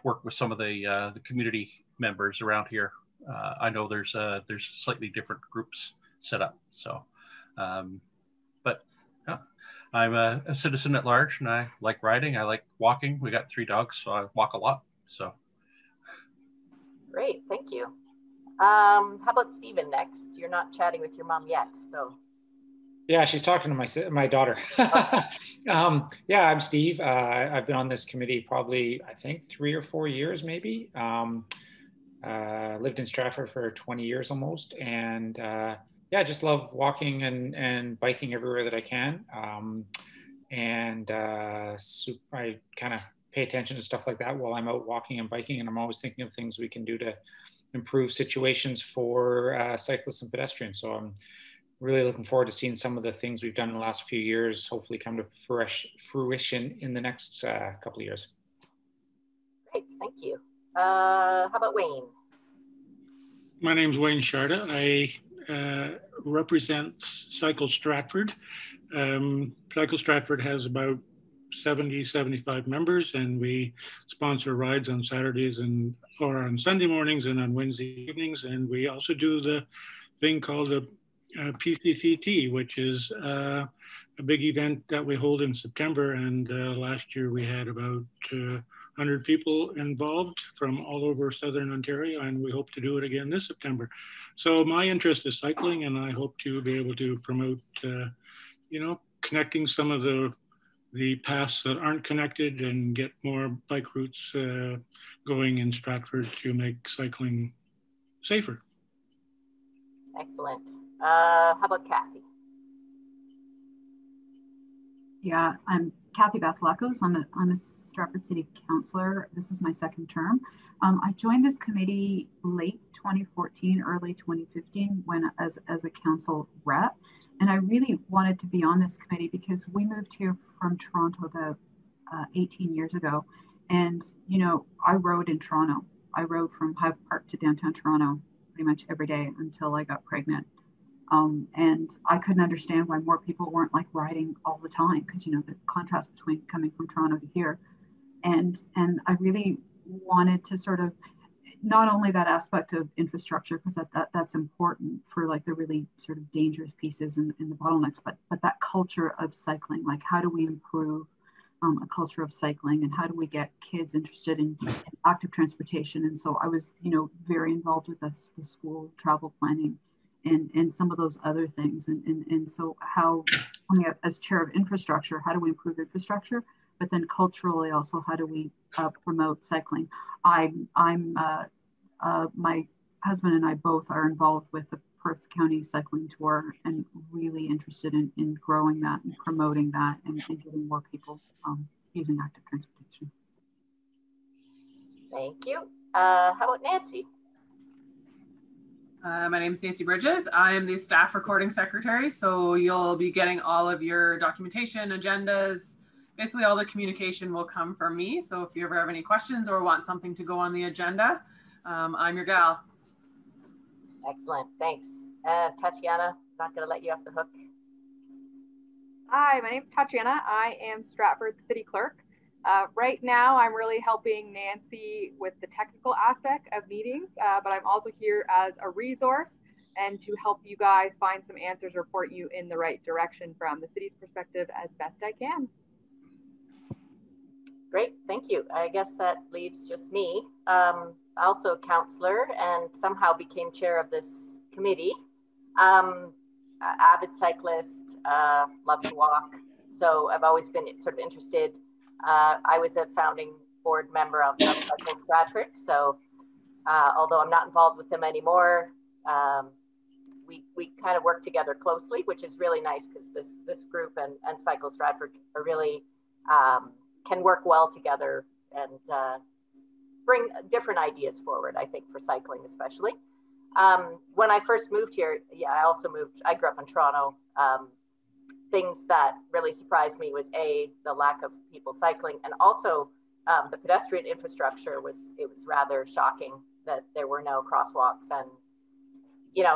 work with some of the community members around here. I know there's slightly different groups set up. So, but yeah, I'm a citizen at large, and I like riding. I like walking. We got 3 dogs, so I walk a lot. So. Great, thank you. How about Stephen next? You're not chatting with your mom yet, so. Yeah, she's talking to my daughter. Okay. Yeah, I'm Steve. I've been on this committee probably, I think, 3 or 4 years, maybe. Lived in Stratford for 20 years almost. And yeah, I just love walking and biking everywhere that I can. So I kind of pay attention to stuff like that while I'm out walking and biking. And I'm always thinking of things we can do to improve situations for cyclists and pedestrians. So I'm really looking forward to seeing some of the things we've done in the last few years, hopefully come to fruition in the next couple of years. Great, thank you. How about Wayne? My name's Wayne Sharda. I represent Cycle Stratford. Cycle Stratford has about 70, 75 members, and we sponsor rides on Saturdays or on Sunday mornings and on Wednesday evenings. And we also do the thing called the PCCT, which is a big event that we hold in September. And last year we had about 100 people involved from all over Southern Ontario, and we hope to do it again this September. So my interest is cycling, and I hope to be able to promote, connecting some of the paths that aren't connected and get more bike routes going in Stratford to make cycling safer. Excellent. How about Kathy? Yeah, I'm Kathy Vasilakos. I'm a Stratford City Councillor. This is my 2nd term. I joined this committee late 2014, early 2015 as a council rep. And I really wanted to be on this committee because we moved here from Toronto about 18 years ago. And, I rode in Toronto. I rode from Hyde Park to downtown Toronto pretty much every day until I got pregnant. And I couldn't understand why more people weren't like riding all the time because, the contrast between coming from Toronto to here. And I really wanted to sort of, not only that aspect of infrastructure, because that's important for like the really sort of dangerous pieces and the bottlenecks, but that culture of cycling, like how do we improve a culture of cycling and how do we get kids interested in active transportation? And so I was, very involved with the school travel planning and some of those other things. And so how, as chair of infrastructure, how do we improve infrastructure? But then culturally also, how do we promote cycling? My husband and I both are involved with the Perth County Cycling Tour and really interested in growing that and promoting that and getting more people using active transportation. Thank you. How about Nancy? My name is Nancy Bridges. I am the staff recording secretary. So you'll be getting all of your documentation, agendas, basically all the communication will come from me. So if you ever have any questions or want something to go on the agenda, I'm your gal. Excellent, thanks. Tatiana, not gonna let you off the hook. Hi, my name is Tatiana. I am Stratford City Clerk. Right now, I'm really helping Nancy with the technical aspect of meetings, but I'm also here as a resource and to help you guys find some answers, report you in the right direction from the city's perspective as best I can. Great, thank you. I guess that leaves just me. Also a counselor and somehow became chair of this committee. Avid cyclist, love to walk. So I've always been sort of interested. I was a founding board member of Cycle Stratford. So although I'm not involved with them anymore, we kind of work together closely, which is really nice because this group and Cycle Stratford are really can work well together and bring different ideas forward, I think, for cycling especially. When I first moved here, I grew up in Toronto. Things that really surprised me was the lack of people cycling, and also the pedestrian infrastructure it was rather shocking that there were no crosswalks and,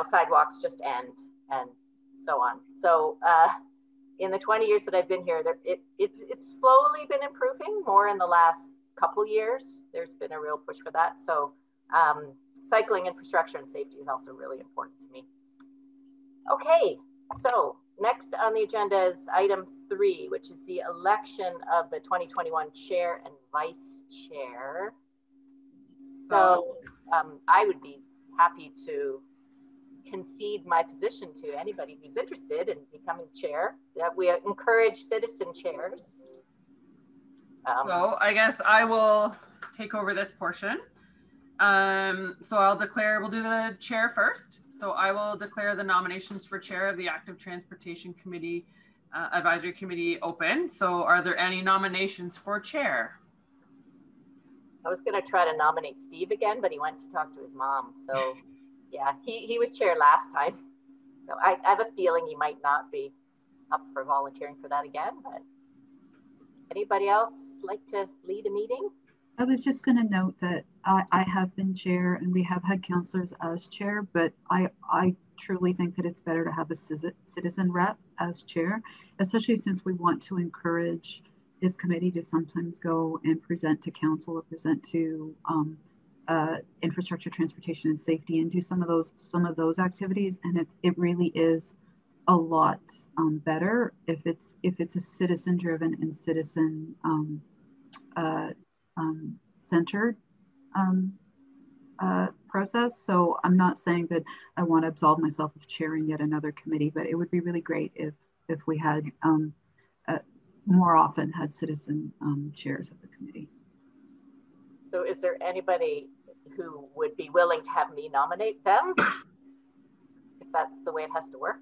sidewalks just end and so on. So in the 20 years that I've been here, it's slowly been improving more in the last couple years, there's been a real push for that. So cycling infrastructure and safety is also really important to me. Okay, so next on the agenda is item 3, which is the election of the 2021 chair and vice chair. So I would be happy to concede my position to anybody who's interested in becoming chair. We encourage citizen chairs. So I guess I will take over this portion. So we'll do the chair first. So I will declare the nominations for chair of the Active Transportation Committee Advisory Committee open. So are there any nominations for chair? I was going to try to nominate Steve again, but he went to talk to his mom. So yeah, he was chair last time. So I have a feeling he might not be up for volunteering for that again, but anybody else like to lead a meeting? I was just going to note that I have been chair and we have had counselors as chair, but I truly think that it's better to have a citizen rep as chair, especially since we want to encourage this committee to sometimes go and present to council or present to infrastructure, transportation, and safety, and do some of those activities. And it really is a lot better if it's a citizen-driven and citizen centered process. So I'm not saying that I want to absolve myself of chairing yet another committee, but it would be really great if we had more often had citizen chairs of the committee. So is there anybody who would be willing to have me nominate them? If that's the way it has to work.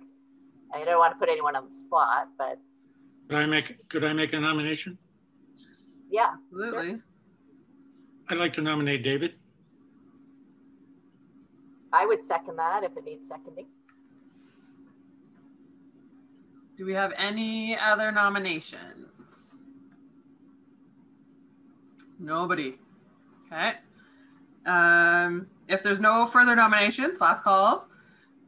I don't want to put anyone on the spot, but. Could I make a nomination? Yeah. Absolutely. Sure. I'd like to nominate David. I would second that if it needs seconding. Do we have any other nominations? Nobody. Okay. If there's no further nominations, last call,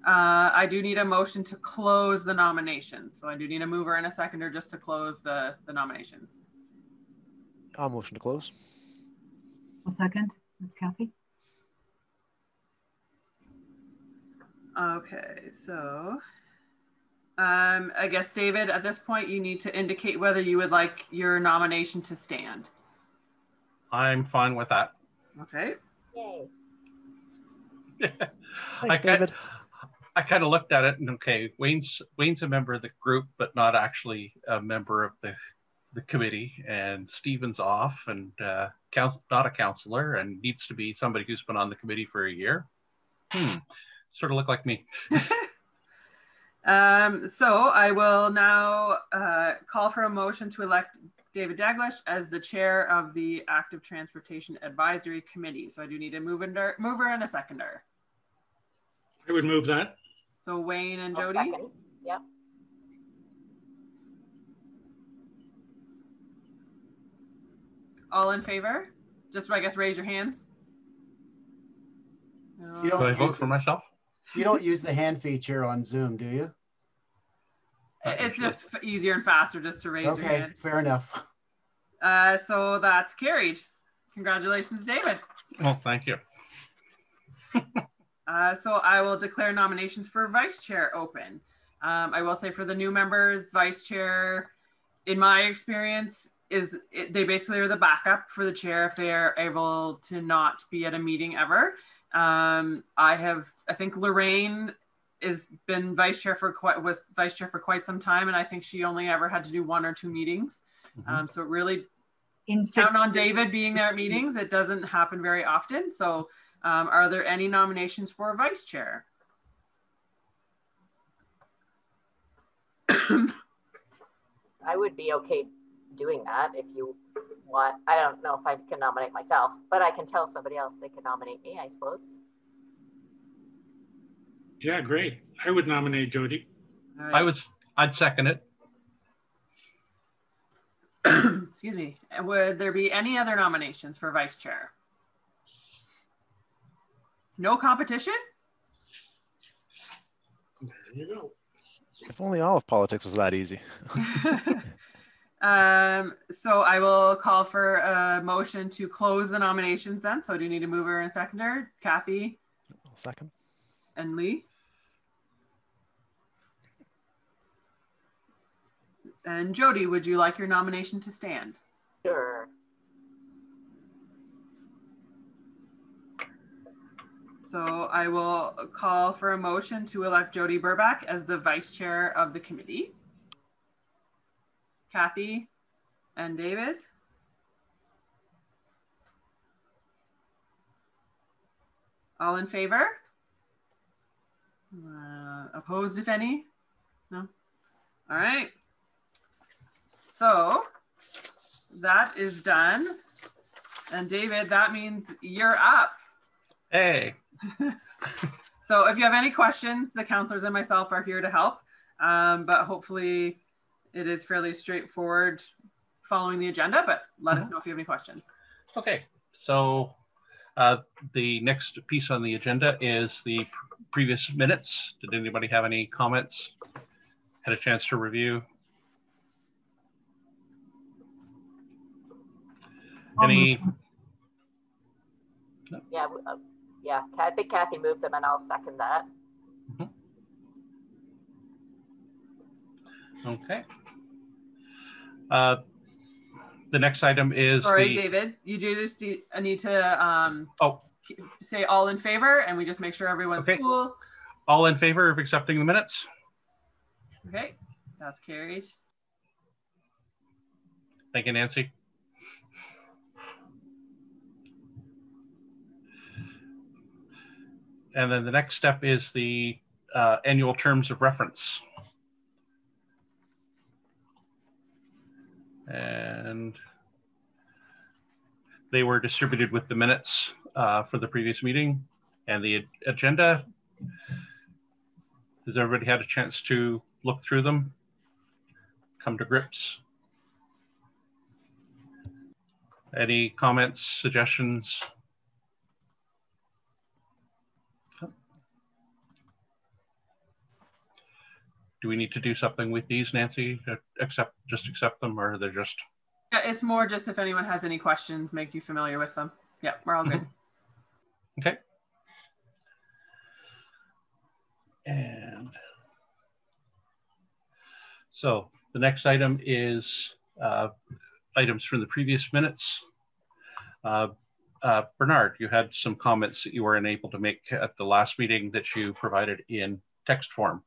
I do need a motion to close the nominations. So I do need a mover and a seconder just to close the nominations. I'll motion to close. A second. That's Kathy. Okay, so I guess, David, at this point, you need to indicate whether you would like your nomination to stand. I'm fine with that. Okay. Yay. Thanks, David. I kind of looked at it and okay, Wayne's a member of the group, but not actually a member of the committee, and Stephen's off and not a counselor and needs to be somebody who's been on the committee for a year. Sort of look like me. So I will now call for a motion to elect David Daglish as the chair of the Active Transportation Advisory Committee. So I do need a mover and a seconder. I would move that. So Wayne and I'll Jody. second. Yep. All in favor? Just, I guess, raise your hands. Do I vote for myself? You don't use the hand feature on Zoom, do you? It's just easier and faster just to raise your hand. Okay, fair enough. So that's carried. Congratulations, David. Well, thank you. So I will declare nominations for vice chair open. I will say for the new members, vice chair, in my experience, they basically are the backup for the chair if they are able to not be at a meeting ever. I think Lorraine was vice chair for quite some time, and I think she only ever had to do 1 or 2 meetings. So it really count on David being there at meetings. It doesn't happen very often. So are there any nominations for vice chair? I would be okay doing that if you want. I don't know if I can nominate myself, but I can tell somebody else they can nominate me, I suppose. Yeah, great. I would nominate Jody. Right. I'd second it. Excuse me. Would there be any other nominations for vice chair? No competition? There you go. If only all of politics was that easy. So I will call for a motion to close the nominations then. So do you need a mover and seconder? Kathy? I'll second. And Lee? And Jody, would you like your nomination to stand? Sure. So I will call for a motion to elect Jody Burback as the vice chair of the committee. Kathy and David? All in favor? Opposed, if any? No? All right. So that is done. And David, that means you're up. Hey. So if you have any questions, the counselors and myself are here to help. But hopefully it is fairly straightforward following the agenda, but let us know if you have any questions. Okay, so the next piece on the agenda is the previous minutes. Did anybody have any comments? Had a chance to review? Any? No. Yeah, yeah. I think Kathy moved them, and I'll second that. Okay. The next item is Sorry, David, you do just need to say all in favor, and we just make sure everyone's cool. All in favor of accepting the minutes? Okay, that's carried. Thank you, Nancy. And then the next step is the annual terms of reference. And they were distributed with the minutes for the previous meeting and the agenda. Has everybody had a chance to look through them? Come to grips? Any comments, suggestions? Do we need to do something with these, Nancy? Just accept them, or they're just? Yeah, it's more just if anyone has any questions, make you familiar with them. Yeah, we're all good. Okay. And so the next item is items from the previous minutes. Bernard, you had some comments that you were unable to make at the last meeting that you provided in text form.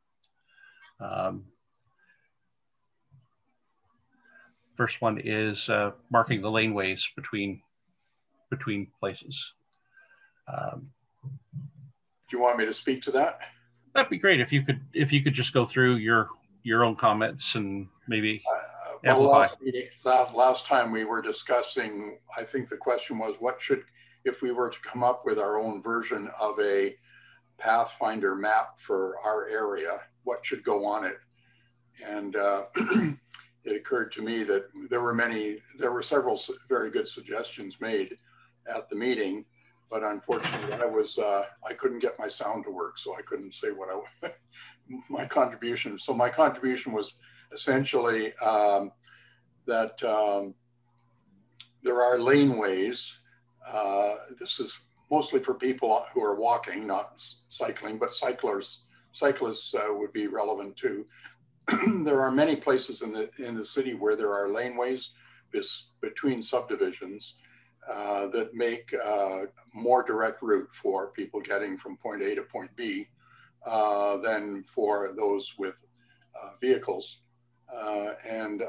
First one is marking the laneways between places. Do you want me to speak to that? That'd be great if you could just go through your own comments and maybe amplify. Last time we were discussing, I think the question was, if we were to come up with our own version of a Pathfinder map for our area, what should go on it? And it occurred to me that there were several very good suggestions made at the meeting, but unfortunately I couldn't get my sound to work, so I couldn't say what my contribution. So my contribution was essentially that there are laneways. This is mostly for people who are walking, not cycling, but cyclists would be relevant too. There are many places in the city where there are laneways between subdivisions that make more direct route for people getting from point A to point B than for those with vehicles. And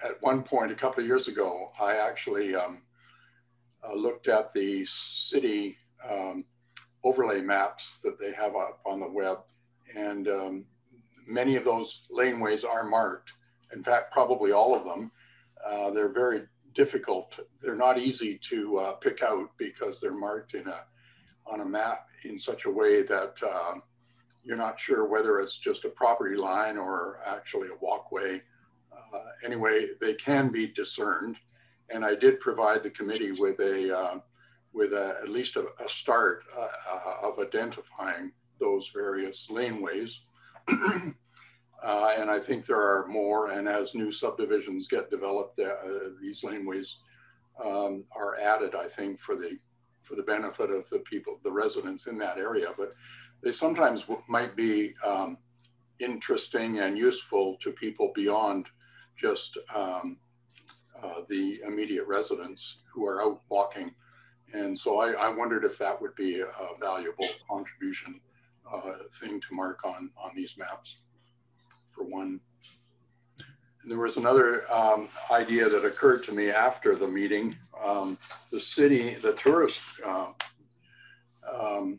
at one point, a couple of years ago, I actually looked at the city overlay maps that they have up on the web, and many of those laneways are marked. In fact, probably all of them. They're very difficult. They're not easy to pick out because they're marked on a map in such a way that you're not sure whether it's just a property line or actually a walkway. Anyway, they can be discerned. And I did provide the committee with at least a start of identifying those various laneways. And I think there are more, and as new subdivisions get developed, these laneways are added, I think, for the benefit of the people, the residents in that area. But they sometimes might be interesting and useful to people beyond just the immediate residents who are out walking. And so I wondered if that would be a valuable contribution thing to mark on these maps, for one. And there was another idea that occurred to me after the meeting. The tourist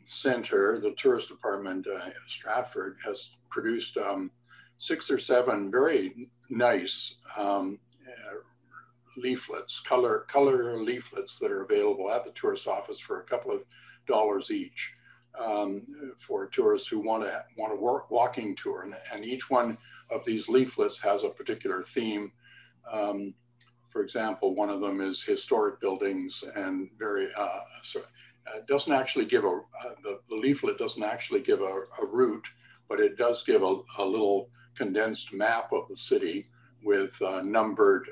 center, the tourist department, Stratford, has produced 6 or 7 very nice leaflets, color leaflets that are available at the tourist office for a couple of dollars each for tourists who want a walking tour. And each one of these leaflets has a particular theme. For example, one of them is historic buildings, and it doesn't actually give the leaflet doesn't actually give a route, but it does give a little condensed map of the city with numbered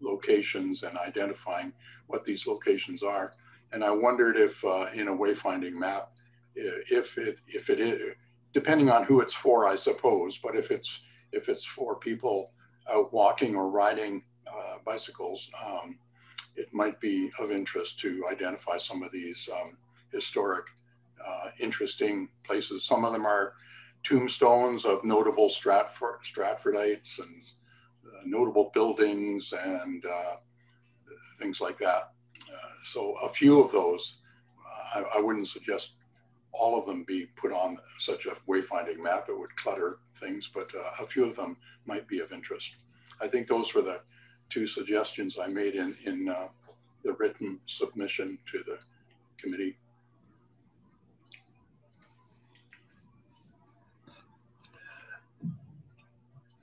locations and identifying what these locations are. And I wondered if in a wayfinding map, if it is, depending on who it's for, I suppose, but if it's for people out walking or riding bicycles, it might be of interest to identify some of these historic, interesting places. Some of them are tombstones of notable Stratfordites and notable buildings and things like that. So a few of those, I wouldn't suggest all of them be put on such a wayfinding map. It would clutter things, but a few of them might be of interest. I think those were the 2 suggestions I made in the written submission to the committee.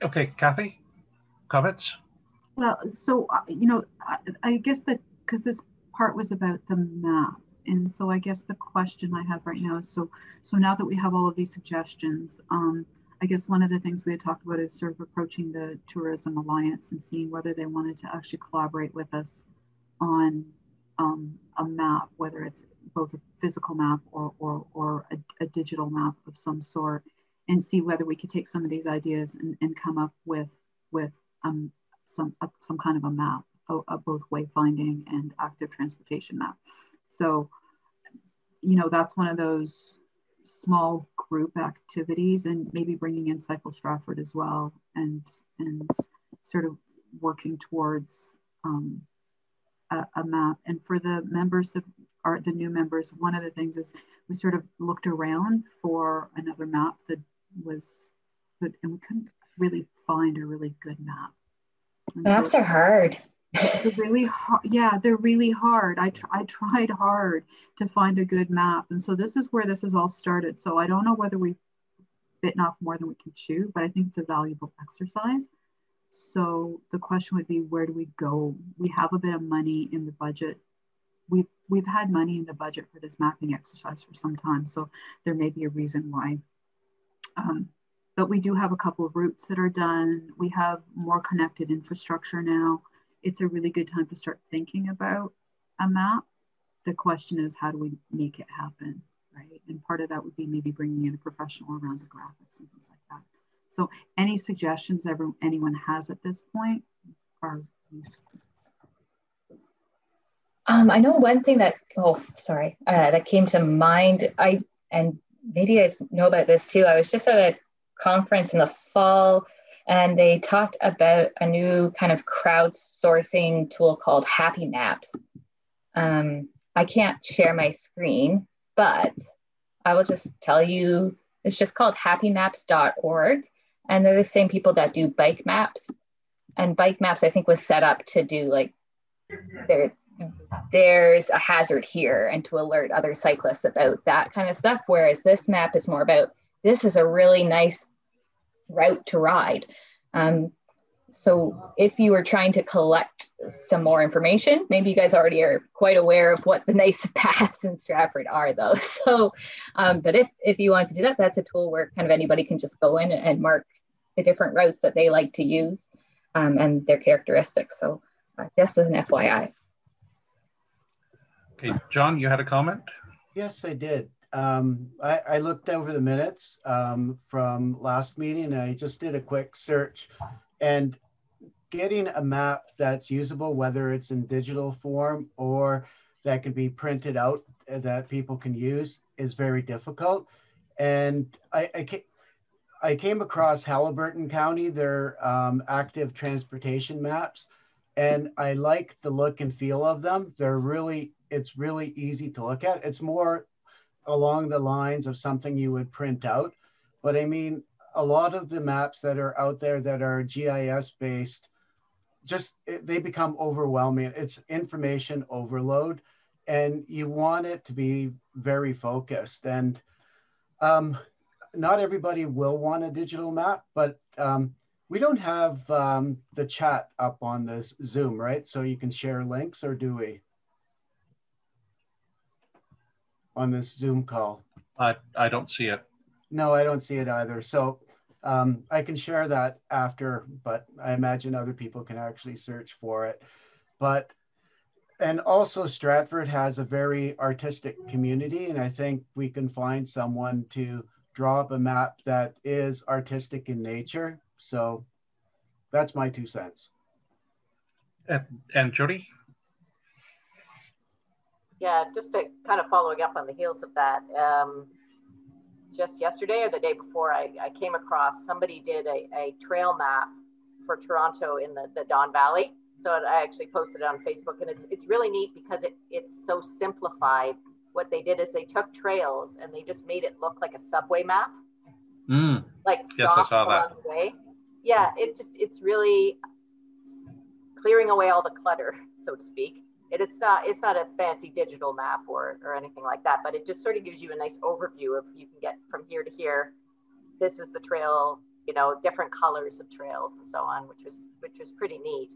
Okay, Kathy, comments? Well, so, I guess that because this part was about the map. And so I guess the question I have right now is, so now that we have all of these suggestions, I guess one of the things we had talked about is sort of approaching the Tourism Alliance and seeing whether they wanted to actually collaborate with us on a map, whether it's both a physical map or a digital map of some sort, and see whether we could take some of these ideas and come up with some kind of a map, both wayfinding and active transportation map. So, that's one of those small group activities, and maybe bringing in Cycle Stratford as well, and sort of working towards a map. And for the members that are the new members, one of the things is we sort of looked around for another map that was good, and we couldn't really find a really good map. And maps are hard. They're really hard. Yeah, they're really hard. I tried hard to find a good map. And so this is where this has all started. So I don't know whether we've bitten off more than we can chew, but I think it's a valuable exercise. So the question would be, where do we go? We have a bit of money in the budget. We've had money in the budget for this mapping exercise for some time. So there may be a reason why. But we do have a couple of routes that are done. We have more connected infrastructure now. It's a really good time to start thinking about a map. The question is, how do we make it happen, right? And part of that would be maybe bringing in a professional around the graphics and things like that. So any suggestions anyone has at this point are useful. I know one thing that, that came to mind, and maybe you guys know about this too. I was just at a conference in the fall, and they talked about a new kind of crowdsourcing tool called Happy Maps. I can't share my screen, but I will just tell you, it's just called happymaps.org. And they're the same people that do bike maps. And bike maps, I think, was set up to do like, there's a hazard here, and to alert other cyclists about that kind of stuff. Whereas this map is more about, this is a really nice route to ride. So if you were trying to collect some more information, maybe you guys already are quite aware of what the nice paths in Stratford are though. So, but if you want to do that, that's a tool where kind of anybody can just go in and mark the different routes that they like to use and their characteristics. So just as an FYI. Okay, John, you had a comment? Yes, I did. I looked over the minutes from last meeting, and I just did a quick search, and getting a map that's usable, whether it's in digital form or that can be printed out that people can use, is very difficult. And I came across Halliburton County, their active transportation maps, and I like the look and feel of them. It's really easy to look at. It's more along the lines of something you would print out. But I mean, a lot of the maps that are out there that are GIS based, they become overwhelming. It's information overload, and you want it to be very focused. And not everybody will want a digital map, but we don't have the chat up on this Zoom, right? So you can share links, or do we? On this Zoom call? I don't see it. No, I don't see it either. So I can share that after, but I imagine other people can actually search for it. And also Stratford has a very artistic community, and I think we can find someone to draw up a map that is artistic in nature. So that's my 2 cents. And Jody? Yeah, just to kind of following up on the heels of that, just yesterday or the day before, I came across somebody did a trail map for Toronto in the Don Valley. So I actually posted it on Facebook, and it's really neat because it's so simplified. What they did is they took trails and they just made it look like a subway map, like stops along the way. Yeah, it's really clearing away all the clutter, so to speak. It's not a fancy digital map or anything like that, but it just sort of gives you a nice overview of, you can get from here to here. This is the trail, you know, different colors of trails and so on, which was pretty neat.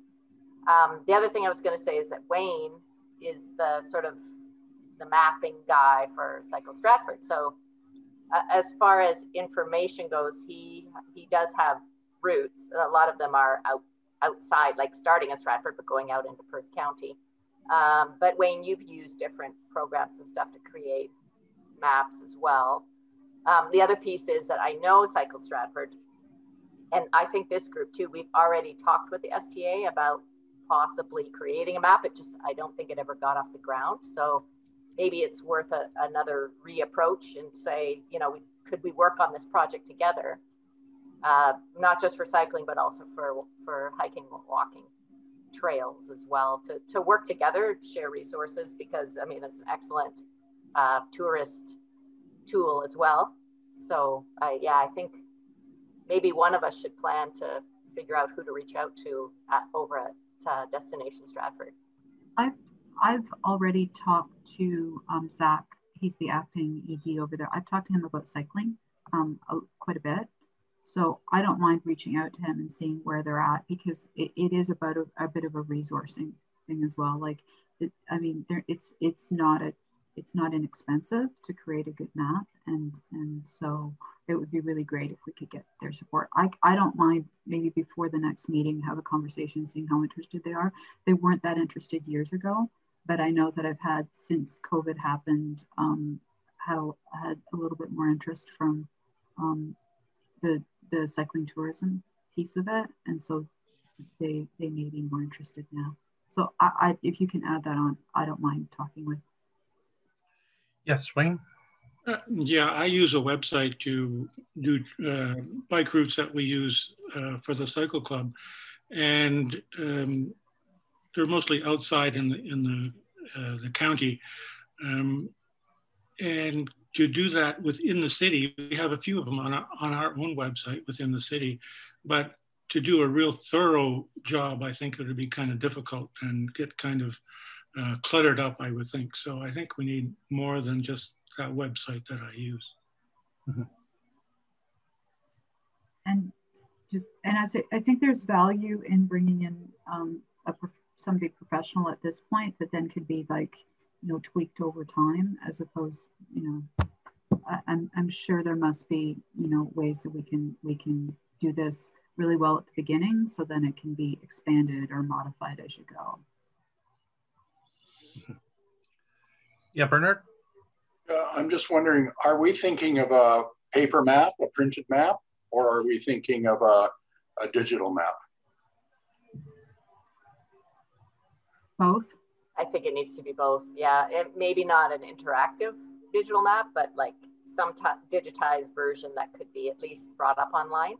The other thing I was going to say is that Wayne is the sort of the mapping guy for Cycle Stratford. So as far as information goes, he does have routes. A lot of them are outside, like starting in Stratford, but going out into Perth County. But Wayne, you've used different programs and stuff to create maps as well. The other piece is that I know Cycle Stratford, and I think this group too, we've already talked with the STA about possibly creating a map. I don't think it ever got off the ground. So maybe it's worth another reapproach and say, you know, could we work on this project together? Not just for cycling, but also for hiking and walking trails as well, to work together, share resources, because I mean, it's an excellent tourist tool as well. So yeah, I think maybe one of us should plan to figure out who to reach out to over at Destination Stratford. I've already talked to Zach. He's the acting ED over there. I've talked to him about cycling quite a bit. So I don't mind reaching out to him and seeing where they're at, because it is about a bit of a resourcing thing as well. Like, I mean, it's not inexpensive to create a good map, and so it would be really great if we could get their support. I don't mind maybe before the next meeting have a conversation, seeing how interested they are. They weren't that interested years ago, but I know that I've had, since COVID happened, had a little bit more interest from the cycling tourism piece of it, and so they may be more interested now. So I if you can add that on, I don't mind talking with. Yes, Wayne. Yeah, I use a website to do bike routes that we use for the cycle club, and they're mostly outside in the county, and to do that within the city, we have a few of them on our own website within the city, but to do a real thorough job, I think it would be kind of difficult and get kind of cluttered up, I would think. So I think we need more than just that website that I use. Mm-hmm. And I think there's value in bringing in somebody professional at this point that then could be, like, you know, tweaked over time, as opposed, you know, I'm sure there must be, you know, ways that we can do this really well at the beginning, so then it can be expanded or modified as you go. Yeah, Bernard? I'm just wondering, are we thinking of a paper map, a printed map, or are we thinking of a digital map? Both? I think it needs to be both. Yeah, maybe not an interactive digital map, but like some digitized version that could be at least brought up online.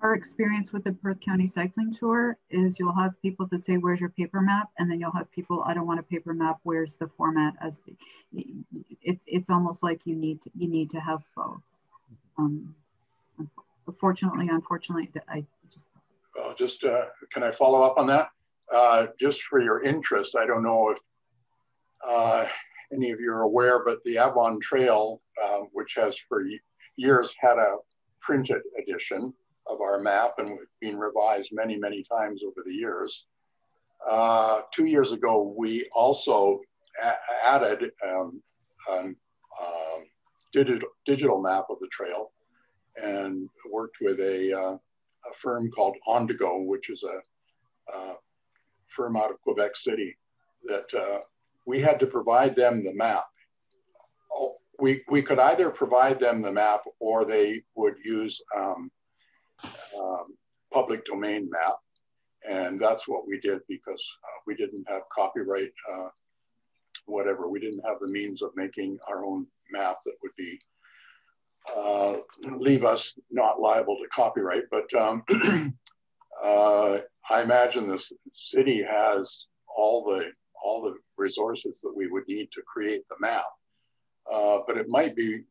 Our experience with the Perth County Cycling Tour is you'll have people that say, where's your paper map? And then you'll have people, I don't want a paper map, where's the format? As it's almost like you need to have both. Unfortunately, I just... Can I follow up on that? Just for your interest, I don't know if any of you are aware, but the Avon Trail, which has for years had a printed edition of our map and been revised many, many times over the years. 2 years ago, we also added digital map of the trail and worked with a firm called On To Go, which is a firm out of Quebec City, that we had to provide them the map. We could either provide them the map or they would use public domain map. And that's what we did because we didn't have copyright, whatever. We didn't have the means of making our own map that would be, leave us not liable to copyright. But I imagine this city has all the resources that we would need to create the map. But it might be,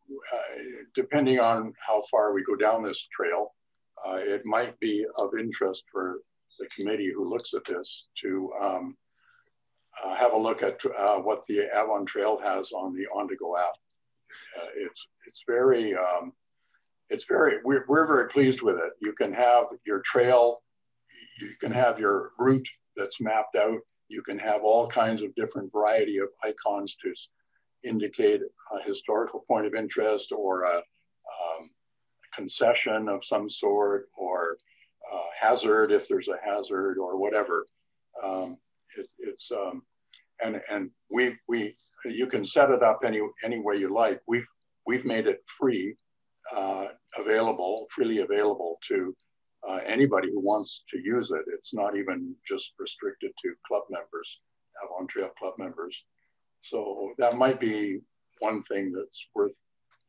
depending on how far we go down this trail, it might be of interest for the committee who looks at this to have a look at what the Avon Trail has on the On To Go app. We're very pleased with it. You can have your trail, you can have your route that's mapped out. You can have all kinds of different variety of icons to indicate a historical point of interest or a concession of some sort, or hazard if there's a hazard or whatever. You can set it up any way you like. We've made it freely available to anybody who wants to use it. It's not even just restricted to club members, Avon Trail club members. So that might be one thing that's worth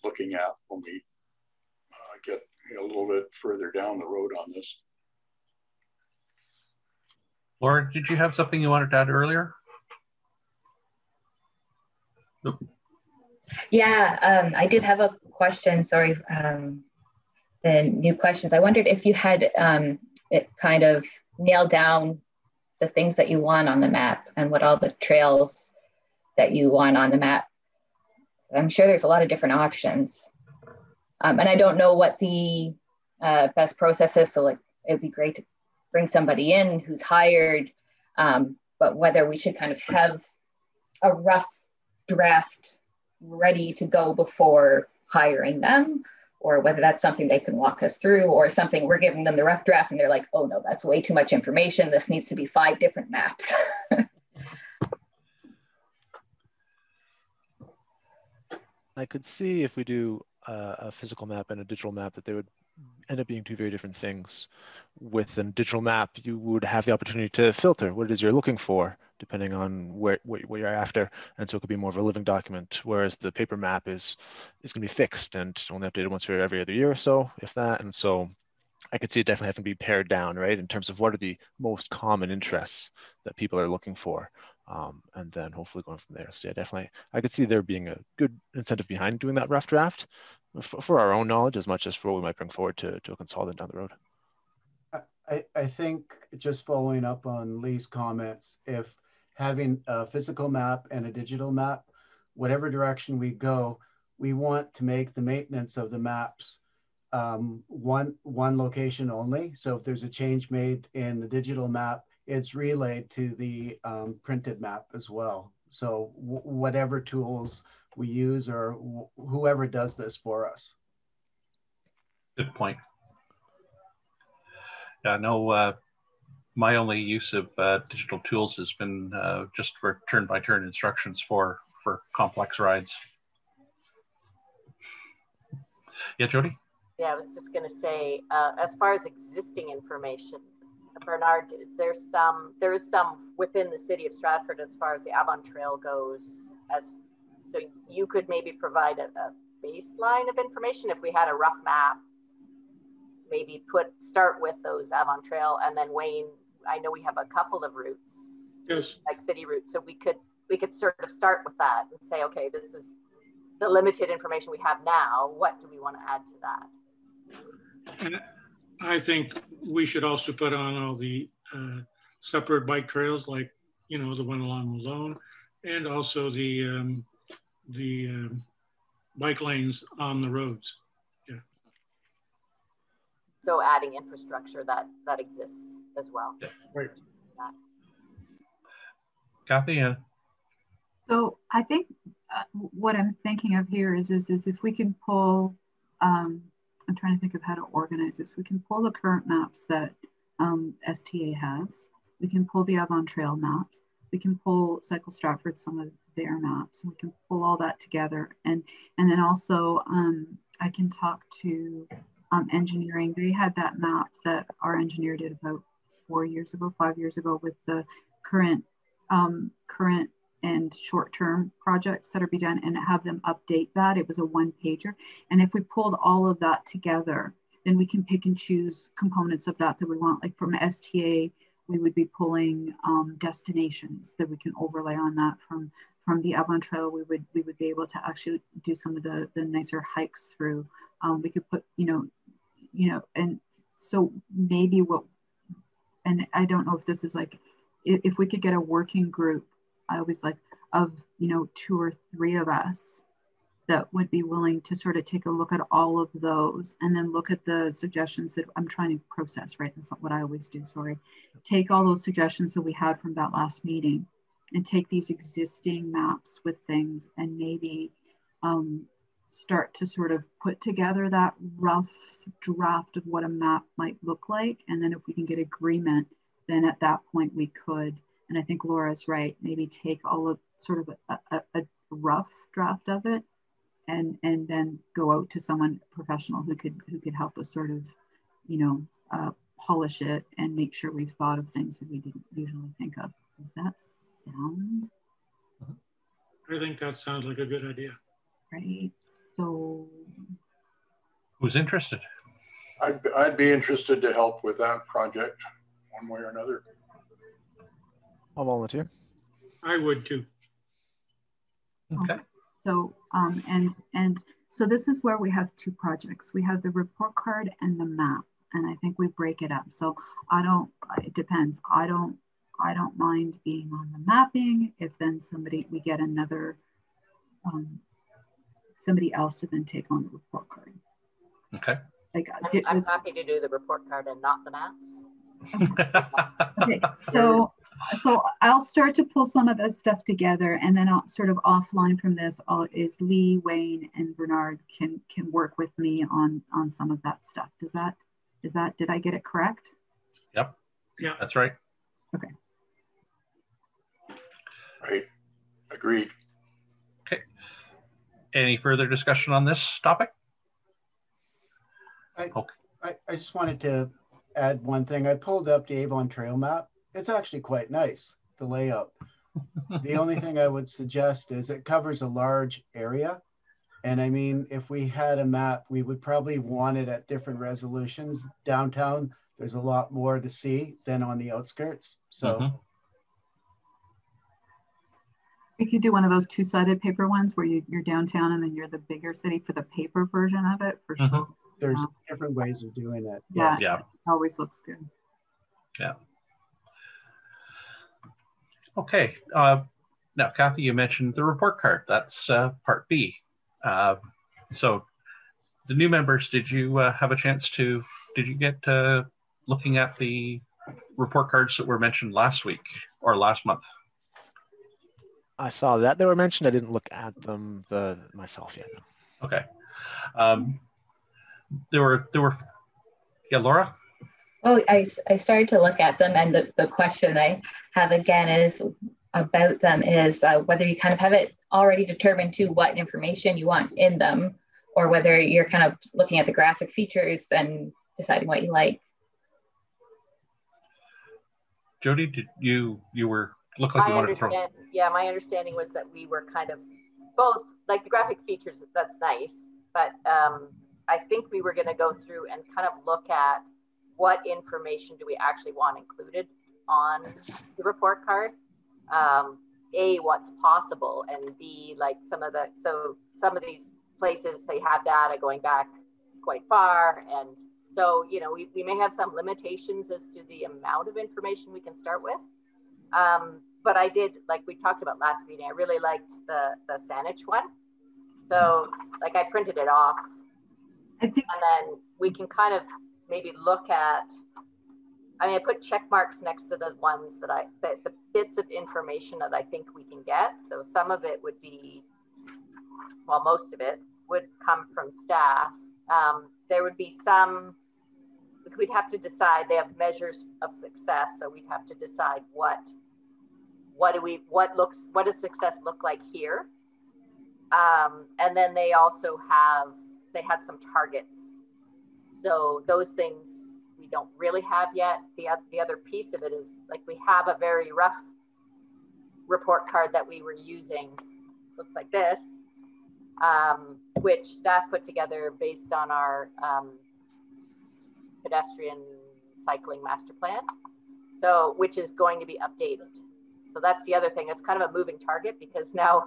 looking at when we get a little bit further down the road on this. Laura, did you have something you wanted to add earlier? Nope. Yeah, I did have a question, sorry, the new questions. I wondered if you had it kind of nailed down the things that you want on the map and what all the trails that you want on the map. I'm sure there's a lot of different options. And I don't know what the best process is, so like it'd be great to bring somebody in who's hired, but whether we should kind of have a rough draft ready to go before hiring them, or whether that's something they can walk us through, or something we're giving them the rough draft and they're like, oh no, that's way too much information. This needs to be 5 different maps. I could see if we do a physical map and a digital map that they would end up being 2 very different things. With a digital map, you would have the opportunity to filter what it is you're looking for, depending on what you're after, and so it could be more of a living document. Whereas the paper map is going to be fixed and only updated once or every other year or so, if that. And so I could see it definitely having to be pared down, right, in terms of what are the most common interests that people are looking for. And then hopefully going from there. So yeah, definitely, I could see there being a good incentive behind doing that rough draft for our own knowledge as much as for what we might bring forward to a consultant down the road. I think just following up on Lee's comments, if having a physical map and a digital map, whatever direction we go, we want to make the maintenance of the maps one location only. So if there's a change made in the digital map, it's relayed to the printed map as well. So whatever tools we use or whoever does this for us. Good point. Yeah, no, my only use of digital tools has been just for turn-by-turn instructions for complex rides. Yeah, Jody? Yeah, I was just going to say, as far as existing information, Bernard, there is some within the city of Stratford as far as the Avon Trail goes. So you could maybe provide a baseline of information if we had a rough map. Maybe start with those Avon Trail, and then Wayne, I know we have a couple of routes, yes, like city routes, so we could sort of start with that and say, okay, this is the limited information we have now. What do we want to add to that? and I think we should also put on all the separate bike trails, like, you know, the one along Malone, and also the bike lanes on the roads. Yeah. So adding infrastructure that exists as well. Yeah. Right. Kathy? So I think what I'm thinking of here is if we can pull, I'm trying to think of how to organize this. We can pull the current maps that STA has. We can pull the Avon Trail maps. We can pull Cycle Stratford, some of their maps. We can pull all that together. And then also I can talk to engineering. They had that map that our engineer did about 5 years ago with the current and short-term projects that are being done, and have them update that. It was a one-pager. And if we pulled all of that together, then we can pick and choose components of that we want. Like from STA, we would be pulling destinations that we can overlay on that. From the Avon Trail, we would be able to actually do some of the nicer hikes through. We could put, and so maybe and I don't know if this is like, if we could get a working group, I always like, of 2 or 3 of us that would be willing to sort of take a look at all of those and then look at the suggestions that I'm trying to process, right? That's not what I always do, sorry. Take all those suggestions that we had from that last meeting and take these existing maps with things and maybe start to sort of put together that rough draft of what a map might look like. And then if we can get agreement, then at that point we could, and I think Laura's right, maybe take all of sort of a rough draft of it and then go out to someone professional who could help us sort of, polish it and make sure we've thought of things that we didn't usually think of. Does that sound? I think that sounds like a good idea. Right. So Who's interested? I'd be interested to help with that project one way or another. I'll volunteer. I would too. Okay. So and so this is where we have 2 projects. We have the report card and the map, and I think we break it up. So it depends. I don't mind being on the mapping if then we get another somebody else to then take on the report card. Okay. Like I'm happy to do the report card and not the maps. Okay. So I'll start to pull some of that stuff together, and then I'll sort of offline from this is Lee, Wayne, and Bernard can work with me on some of that stuff. Did I get it correct? Yep. Yeah. That's right. Okay. Right. Agreed. Okay. Any further discussion on this topic? I just wanted to add one thing. I pulled up the Avon Trail map. It's actually quite nice, the layout. The only thing I would suggest is it covers a large area. And I mean, if we had a map, we would probably want it at different resolutions. Downtown, there's a lot more to see than on the outskirts. So we could do one of those 2-sided paper ones where you're downtown and then you're the bigger city for the paper version of it, for sure. There's different ways of doing it. Yeah, yeah. It always looks good. Yeah. Okay. Now, Kathy, you mentioned the report card. That's part B. So the new members, did you have a chance to, did you get looking at the report cards that were mentioned last week or last month? I saw that they were mentioned. I didn't look at them myself yet. Okay. There were, yeah, Laura? Oh, I started to look at them, and the question I have again is about them is whether you kind of have it already determined to what information you want in them, or whether you're kind of looking at the graphic features and deciding what you like. Jody, did you look like you wanted to throw? Yeah, my understanding was that we were kind of both, like the graphic features, that's nice, but I think we were going to go through and kind of look at what information do we actually want included on the report card. A, what's possible, and B, like some of these places, they have data going back quite far, and so, you know, we may have some limitations as to the amount of information we can start with. But I did, like we talked about last meeting, I really liked the Saanich one. So like I printed it off, and then we can kind of maybe look at, I mean, I put check marks next to the ones that the bits of information that I think we can get. So some of it would be, well, most of it would come from staff. There would be some, we'd have to decide, they have measures of success. So we'd have to decide what does success look like here? And then they also had some targets. So those things we don't really have yet. The other piece of it is, like, we have a very rough report card that we were using, looks like this, which staff put together based on our pedestrian cycling master plan. So, which is going to be updated. So that's the other thing. It's kind of a moving target because now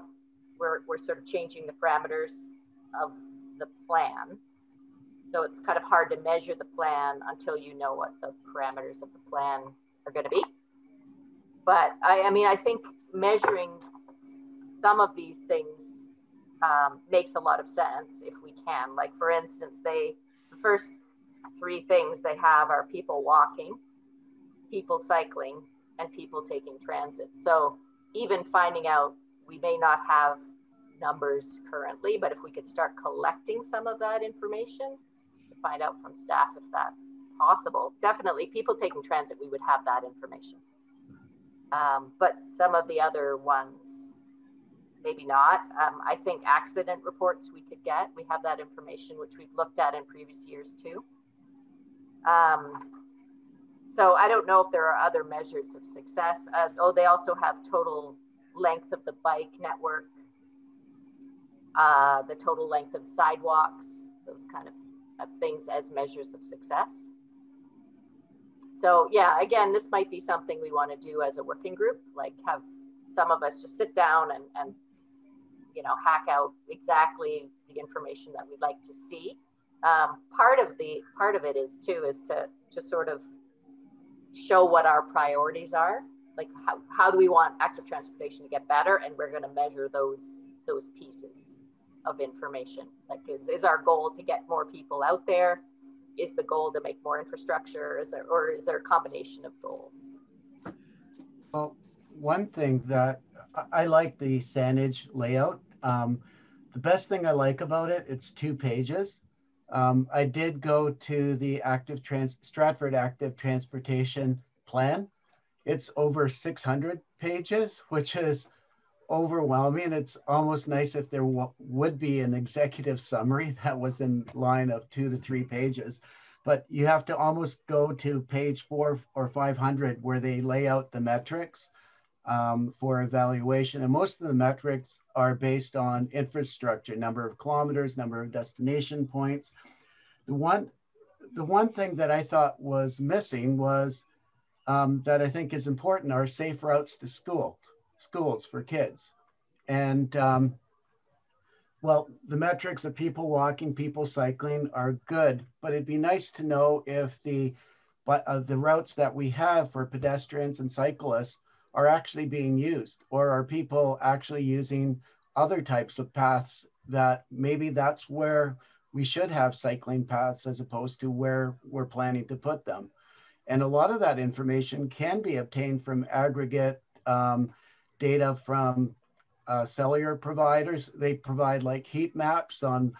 we're sort of changing the parameters of the plan. So it's kind of hard to measure the plan until you know what the parameters of the plan are going to be. But I mean, I think measuring some of these things makes a lot of sense if we can. Like, for instance, the first 3 things they have are people walking, people cycling, and people taking transit. So even finding out, we may not have numbers currently, but if we could start collecting some of that information to find out from staff if that's possible. Definitely people taking transit, we would have that information. But some of the other ones, maybe not. I think accident reports we could get. We have that information, which we've looked at in previous years too. So I don't know if there are other measures of success. They also have total length of the bike network, the total length of sidewalks, those kind of things as measures of success. So yeah, again, this might be something we want to do as a working group, like have some of us just sit down and you know, hack out exactly the information that we'd like to see. Part of it is to sort of show what our priorities are, like how do we want active transportation to get better, and we're going to measure those pieces of information. Like, is our goal to get more people out there? Is the goal to make more infrastructure? Or is there a combination of goals? Well, one thing that I like the Saanich layout. The best thing I like about it, it's 2 pages. I did go to the Stratford Active Transportation Plan. It's over 600 pages, which is overwhelming. It's almost nice if there would be an executive summary that was in line of 2 to 3 pages. But you have to almost go to page 400 or 500 where they lay out the metrics for evaluation. And most of the metrics are based on infrastructure, number of kilometers, number of destination points. The one thing that I thought was missing was that I think is important are safe routes to schools for kids. And well, the metrics of people walking, people cycling are good, but it'd be nice to know if the routes that we have for pedestrians and cyclists are actually being used, or are people actually using other types of paths that maybe that's where we should have cycling paths as opposed to where we're planning to put them. And a lot of that information can be obtained from aggregate data from cellular providers. They provide like heat maps on,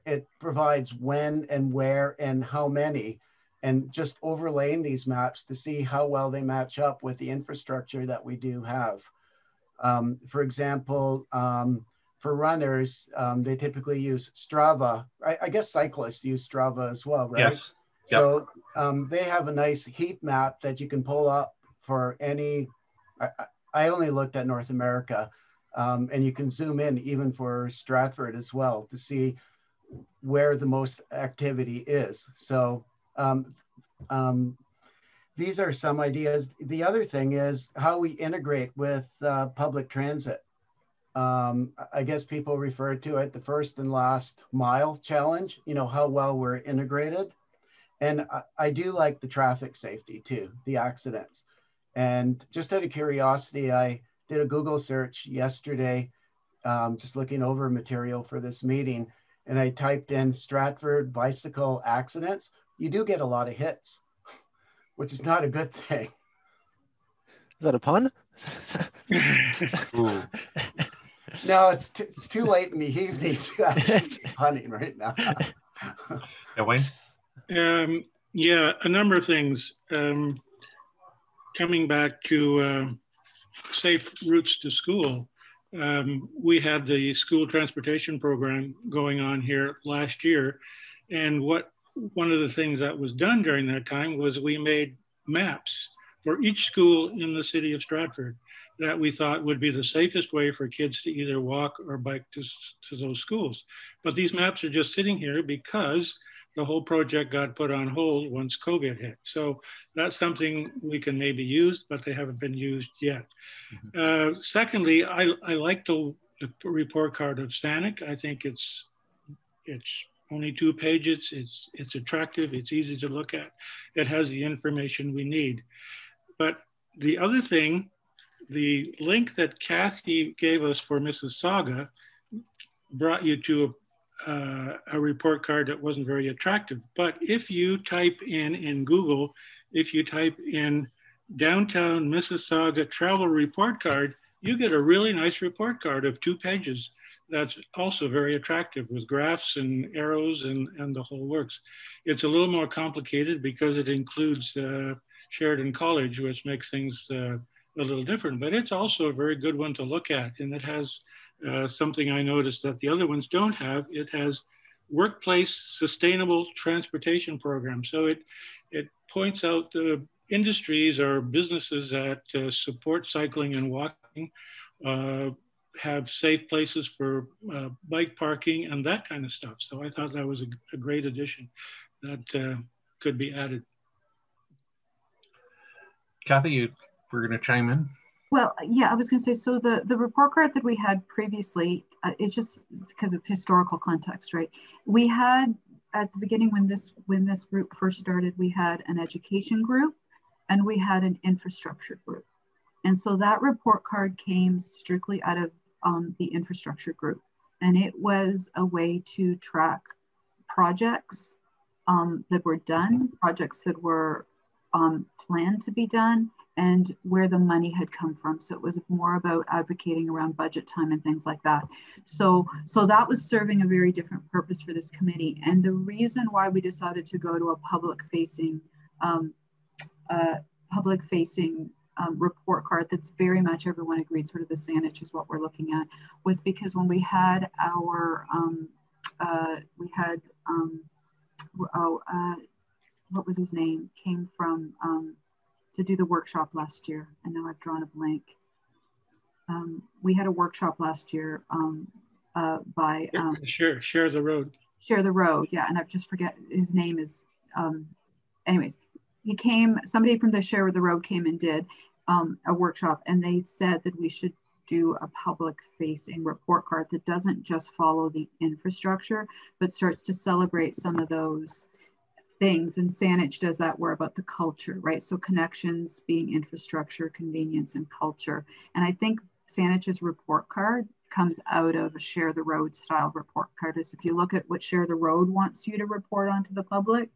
it provides when and where and how many. and just overlaying these maps to see how well they match up with the infrastructure that we do have. For example, for runners, they typically use Strava. I guess cyclists use Strava as well, right? Yes. So they have a nice heat map that you can pull up for any, I only looked at North America, and you can zoom in even for Stratford as well to see where the most activity is. So these are some ideas. The other thing is how we integrate with public transit. I guess people refer to it the first and last mile challenge, you know, how well we're integrated. And I do like the traffic safety too, the accidents. And just out of curiosity, I did a Google search yesterday, just looking over material for this meeting, and I typed in Stratford bicycle accidents. You do get a lot of hits, which is not a good thing. Is that a pun? No, it's too late in the evening to actually be punning right now. Yeah, Wayne? Yeah, a number of things. Coming back to safe routes to school, we had the school transportation program going on here last year. And one of the things that was done during that time was we made maps for each school in the city of Stratford that we thought would be the safest way for kids to either walk or bike to those schools. But these maps are just sitting here because the whole project got put on hold once COVID hit. So that's something we can maybe use, but they haven't been used yet. Secondly, I like the report card of SANIC. I think it's only 2 pages. It's attractive. It's easy to look at. It has the information we need. But the other thing, the link that Kathy gave us for Mississauga brought you to a report card that wasn't very attractive. But if you type in Google, if you type in downtown Mississauga travel report card, you get a really nice report card of 2 pages. That's also very attractive with graphs and arrows and the whole works. It's a little more complicated because it includes Sheridan College, which makes things a little different, but it's also a very good one to look at. And it has something I noticed that the other ones don't have. It has workplace sustainable transportation programs. So it points out the industries or businesses that support cycling and walking, have safe places for bike parking and that kind of stuff. So I thought that was a great addition that could be added. Kathy, you were going to chime in? Well, yeah, I was going to say, so the report card that we had previously is just because it's historical context, right? We had at the beginning when this group first started, we had an education group and we had an infrastructure group. And so that report card came strictly out of the infrastructure group. And it was a way to track projects that were done, projects that were planned to be done, and where the money had come from. So it was more about advocating around budget time and things like that. So that was serving a very different purpose for this committee. And the reason why we decided to go to a public-facing report card that's very much everyone agreed sort of the SANIC is what we're looking at, was because when we had our what was his name, came from to do the workshop last year, and now I've drawn a blank. We had a workshop last year by Share the Road. Share the Road, yeah, and I've just forget his name is. Anyways, somebody from the Share the Road came and did a workshop, and they said that we should do a public-facing report card that doesn't just follow the infrastructure, but starts to celebrate some of those things. And SANIC does that where about the culture, right? So connections being infrastructure, convenience, and culture. And I think SANIC's report card comes out of a Share the Road style report card. Is if you look at what Share the Road wants you to report onto the public,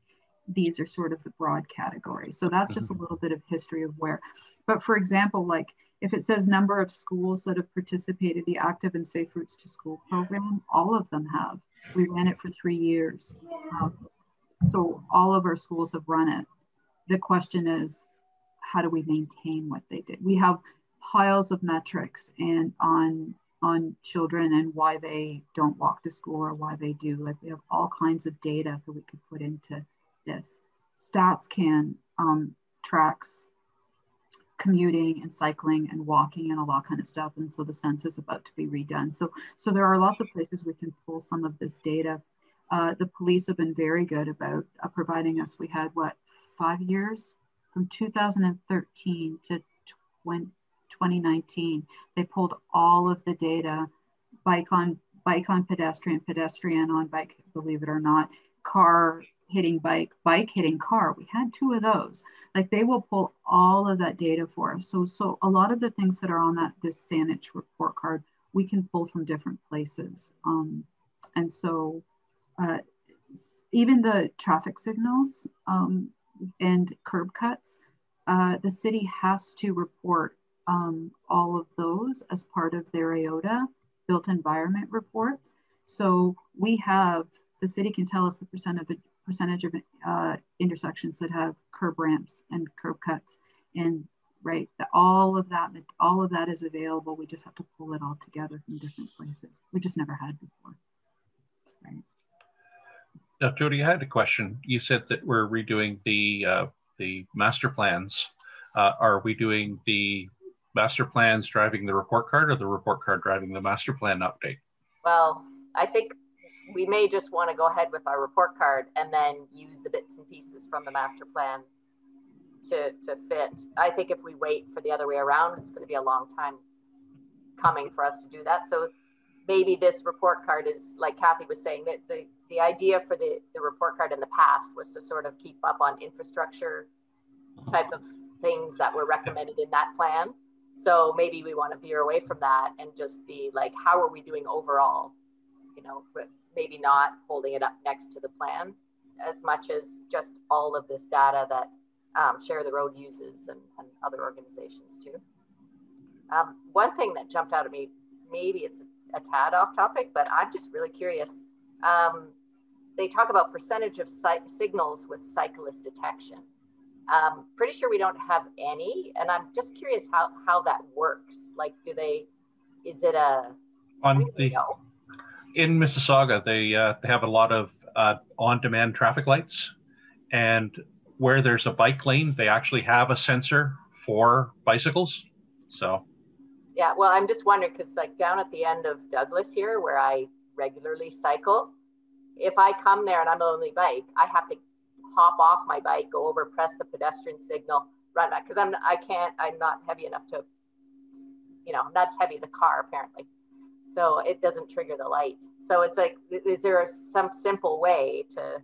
these are sort of the broad categories. So that's just a little bit of history of where. But for example, like if it says number of schools that have participated the Active and Safe Routes to School program, all of them have. We ran it for 3 years. So all of our schools have run it. The question is, how do we maintain what they did? We have piles of metrics and on children and why they don't walk to school or why they do. Like we have all kinds of data that we could put into this. Stats can tracks commuting and cycling and walking and a lot kind of stuff. And so the census is about to be redone. So there are lots of places we can pull some of this data. The police have been very good about providing us. We had 5 years from 2013 to 2019. They pulled all of the data, bike on pedestrian, pedestrian on bike, believe it or not, car hitting bike, bike hitting car. We had 2 of those. Like they will pull all of that data for us. So a lot of the things that are on this SANH report card, we can pull from different places. And so even the traffic signals and curb cuts, the city has to report all of those as part of their AOTA built environment reports. So the city can tell us the percentage of intersections that have curb ramps and curb cuts, and right, all of that is available. We just have to pull it all together from different places. We just never had before. Right. Now, Jody, I had a question. You said that we're redoing the master plans. Are we doing the master plans driving the report card, or the report card driving the master plan update? Well, I think we may just want to go ahead with our report card and then use the bits and pieces from the master plan to fit. I think if we wait for the other way around, it's going to be a long time coming for us to do that. So maybe this report card is, like Kathy was saying, that the idea for the report card in the past was to sort of keep up on infrastructure type of things that were recommended in that plan. So maybe we want to veer away from that and just be like, how are we doing overall? You know, but maybe not holding it up next to the plan as much as just all of this data that Share the Road uses and other organizations too. One thing that jumped out at me, maybe it's a tad off topic, but I'm just really curious. They talk about percentage of signals with cyclist detection. Pretty sure we don't have any, and I'm just curious how that works. Like, is it in Mississauga, they have a lot of on-demand traffic lights, and where there's a bike lane, they actually have a sensor for bicycles. So yeah, well, I'm just wondering, because like down at the end of Douglas here, where I regularly cycle, if I come there and I'm on the bike, I have to hop off my bike, go over, press the pedestrian signal, run back, because I'm not heavy enough to, I'm not as heavy as a car apparently. So it doesn't trigger the light. So it's like, is there some simple way to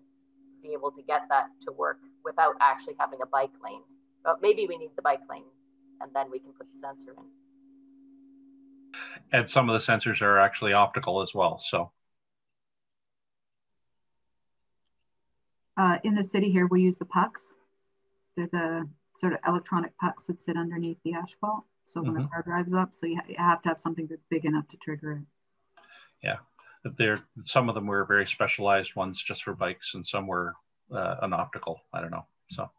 be able to get that to work without actually having a bike lane? But maybe we need the bike lane and then we can put the sensor in. And some of the sensors are actually optical as well, so. In the city here, we use the pucks. They're the sort of electronic pucks that sit underneath the asphalt. So when the car drives up, so you have to have something that's big enough to trigger it. Yeah, some of them were very specialized ones just for bikes, and some were an optical. I don't know. So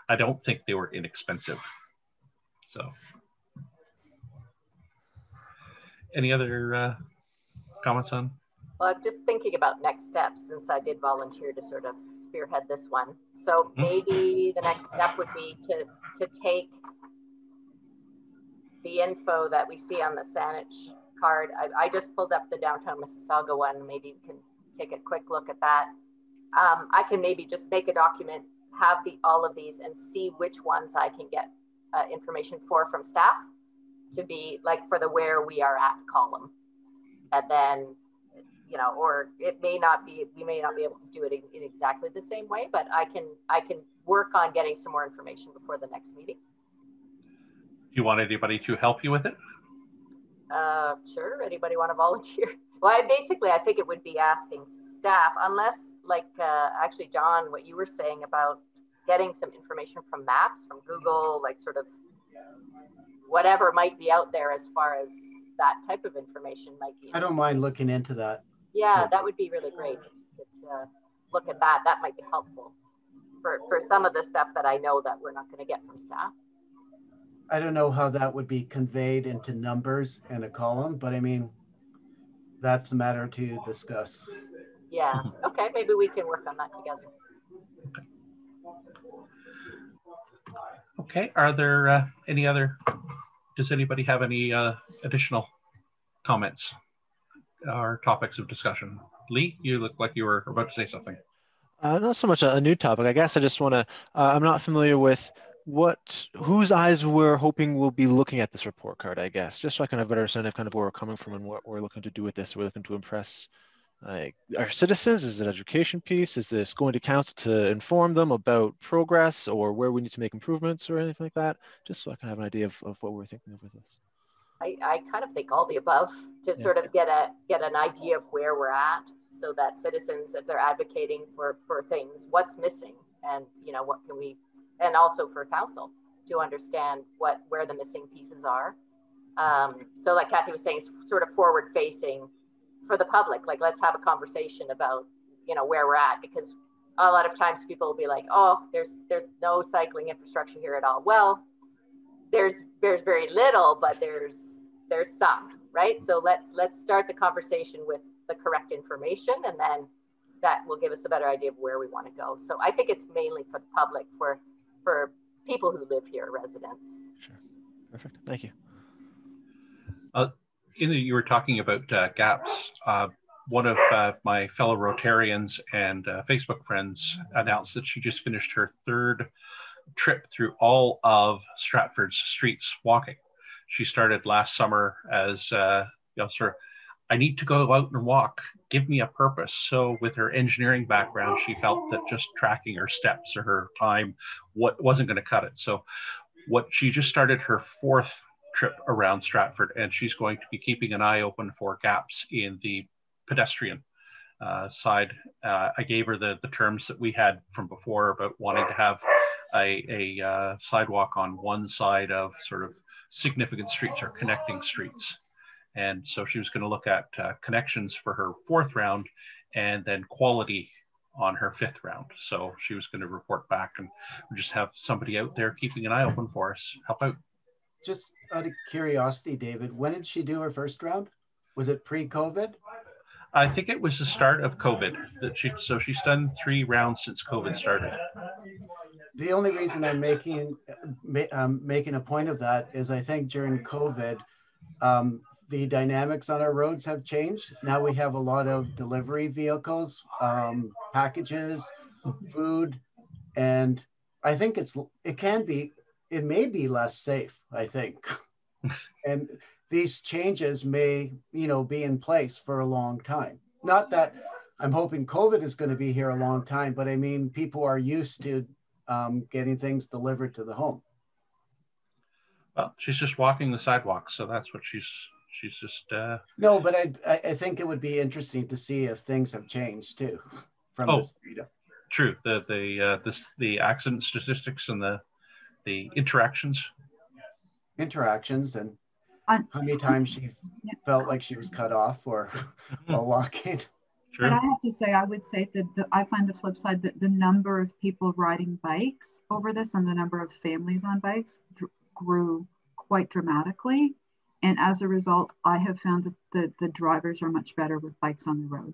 I don't think they were inexpensive. So any other comments on? Well, I'm just thinking about next steps, since I did volunteer to sort of spearhead this one. So maybe the next step would be to take the info that we see on the SANH card. I just pulled up the downtown Mississauga one. Maybe we can take a quick look at that. I can maybe just make a document, have all of these, and see which ones I can get information from staff to be like for the where we are at column. And then, or it may not be, we may not be able to do it in exactly the same way, but I can work on getting some more information before the next meeting. Do you want anybody to help you with it? Sure. Anybody want to volunteer? Well, I think it would be asking staff, unless actually, John, what you were saying about getting some information from maps, from Google, like sort of whatever might be out there as far as that type of information might be. I don't mind looking into that. Yeah, that would be really great. look at that. That might be helpful for some of the stuff that I know that we're not going to get from staff. I don't know how that would be conveyed into numbers in a column, but I mean, that's a matter to discuss. Yeah, okay, maybe we can work on that together. Okay, are there any other, does anybody have any additional comments or topics of discussion? Lee, you look like you were about to say something. Not so much a new topic. I guess I just want to, I'm not familiar with whose eyes we're hoping will be looking at this report card, I guess, just so I can have a better understanding of kind of where we're coming from and what we're looking to do with this. We're looking to impress our citizens. Is it an education piece? Is this going to council to inform them about progress or where we need to make improvements or anything like that? Just so I can have an idea of what we're thinking of with this. I kind of think all the above to sort of get an idea of where we're at, so that citizens, if they're advocating for things, what's missing, and what can we, and also for council to understand where the missing pieces are. So like Kathy was saying, sort of forward facing for the public, like let's have a conversation about where we're at, because a lot of times people will be like, oh, there's no cycling infrastructure here at all. Well, there's very little, but there's some, right? So let's start the conversation with the correct information, and then that will give us a better idea of where we want to go. So I think it's mainly for the public, for people who live here, residents. Sure, perfect, thank you. You were talking about gaps. One of my fellow Rotarians and Facebook friends announced that she just finished her 3rd trip through all of Stratford's streets walking. She started last summer as sort of, I need to go out and walk, give me a purpose. So with her engineering background, she felt that just tracking her steps or her time wasn't going to cut it. So she just started her 4th trip around Stratford, and she's going to be keeping an eye open for gaps in the pedestrian side. I gave her the terms that we had from before about wanting to have a sidewalk on one side of sort of significant streets or connecting streets. And so she was going to look at connections for her 4th round, and then quality on her 5th round. So she was going to report back, and we just have somebody out there keeping an eye open for us, help out. Just out of curiosity, David, when did she do her 1st round? Was it pre-COVID? I think it was the start of COVID. So she's done 3 rounds since COVID started. The only reason I'm making a point of that is I think during COVID, the dynamics on our roads have changed. Now we have a lot of delivery vehicles, packages, food, and I think it may be less safe, I think. And these changes may, be in place for a long time. Not that I'm hoping COVID is going to be here a long time, but I mean, people are used to getting things delivered to the home. Well, she's just walking the sidewalk, so that's what she's just. No, but I think it would be interesting to see if things have changed too from this data. True. The accident statistics and the interactions and how many times she felt like she was cut off or while walking. But I have to say, I would say that I find the flip side that the number of people riding bikes over this and the number of families on bikes grew quite dramatically. And as a result, I have found that the drivers are much better with bikes on the road.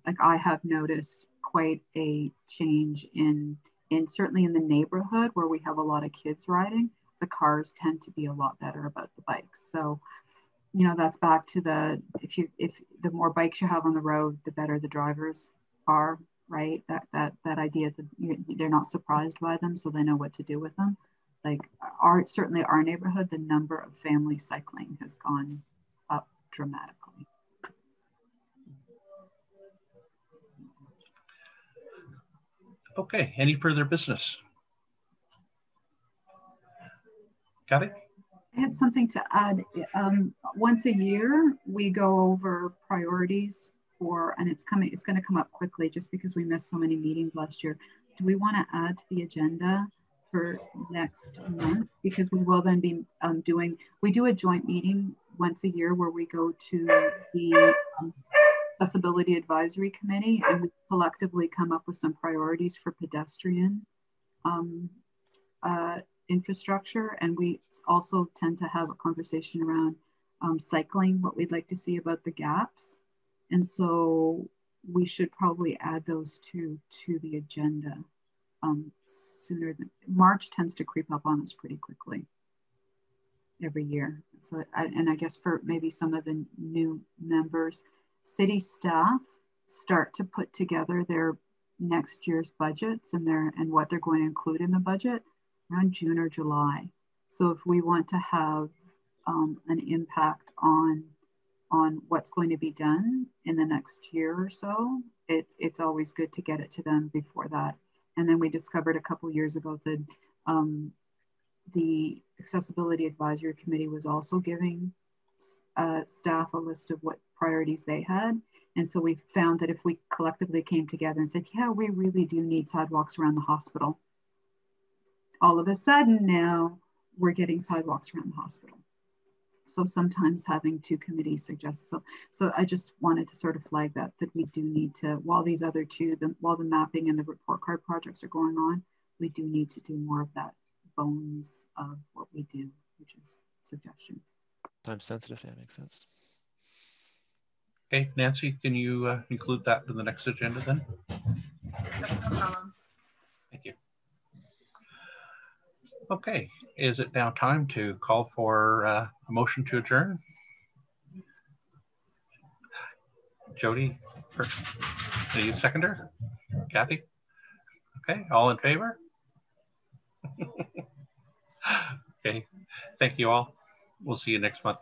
Like I have noticed quite a change in certainly in the neighborhood where we have a lot of kids riding, the cars tend to be a lot better about the bikes. So, that's back to if the more bikes you have on the road, the better the drivers are, right? That idea that they're not surprised by them, so they know what to do with them. Like certainly our neighborhood, the number of families cycling has gone up dramatically. Okay, any further business? Kathy? I had something to add. Once a year, we go over priorities and it's going to come up quickly just because we missed so many meetings last year. Do we want to add to the agenda for next month? Because we will then be we do a joint meeting once a year where we go to the Accessibility Advisory Committee, and we collectively come up with some priorities for pedestrian infrastructure. And we also tend to have a conversation around cycling, what we'd like to see about the gaps. And so we should probably add those two to the agenda sooner than March tends to creep up on us pretty quickly every year. So, and I guess for maybe some of the new members, city staff start to put together their next year's budgets and what they're going to include in the budget around June or July. So if we want to have an impact on what's going to be done in the next year or so, it's always good to get it to them before that. And then we discovered a couple years ago that the Accessibility Advisory Committee was also giving staff a list of what priorities they had. And so we found that if we collectively came together and said, yeah, we really do need sidewalks around the hospital, all of a sudden now we're getting sidewalks around the hospital. So sometimes having two committees suggests, so I just wanted to sort of flag that we do need to, while these other two, while the mapping and the report card projects are going on, we do need to do more of that bones of what we do, which is suggestions. Time sensitive, yeah, makes sense. Okay, Nancy, can you include that in the next agenda then? No problem. Thank you. Okay, is it now time to call for a motion to adjourn? Jody, are you seconder? Kathy? Okay, all in favor? Okay, thank you all. We'll see you next month.